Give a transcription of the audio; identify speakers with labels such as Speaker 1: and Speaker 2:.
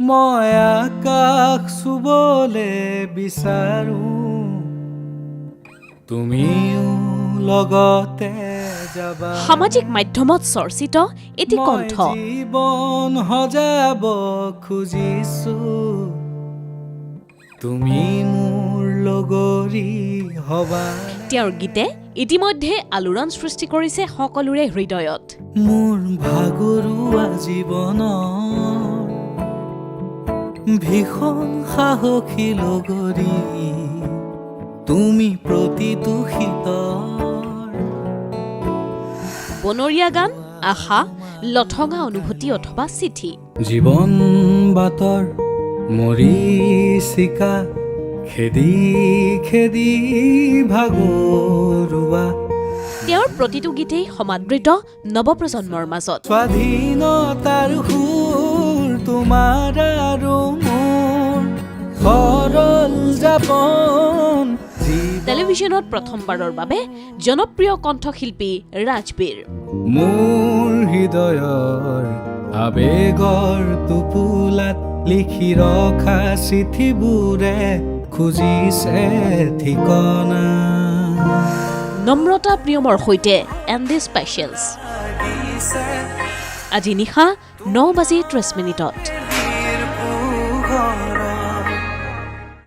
Speaker 1: মই আকাশ চুবলে বিচাৰো তুমিও লগতে যাবা
Speaker 2: সামাজিক মাধ্যমত চৰ্চিত এটি কণ্ঠ
Speaker 1: জীৱন সজাব খুজিছো তুমি মোৰ লগৰী হবা
Speaker 2: তেওঁৰ গীতে ইতিমধ্যে আলোড়ন সৃষ্টি কৰিছে সকলোৰে হৃদয়ত
Speaker 1: মোৰ ভাগৰুৱা জীৱনৰ ভীষণ সাহসী লগৰী তুমি প্ৰতিটো শীতৰ
Speaker 2: বনৰীয়া গান আশা লঠঙা অনুভূতি অথবা চিঠি
Speaker 1: জীৱন বাটৰ মৰিচিকা খেদি খেদি ভাগৰুৱা
Speaker 2: তেওঁৰ প্ৰতিটো গীতেই সমাদৃত নৱপ্ৰজন্মৰ মাজত
Speaker 1: স্বাধীনতাৰ সুৰ তোমাৰ আৰু মোৰ সৰল যাপন
Speaker 2: টেলিভিছনত প্ৰথমবাৰৰ বাবে জনপ্ৰিয় কণ্ঠশিল্পী ৰাজবীৰ
Speaker 1: মোৰ হৃদয়ৰ আবেগৰ টোপোলাত লিখি ৰখা চিঠিবোৰে খুজিছে ঠিকনা
Speaker 2: নম্ৰতা প্ৰিয়মৰ সৈতে এণ্ডি স্পেচিয়েলছ আজি নিশা 9:30 মিনিটত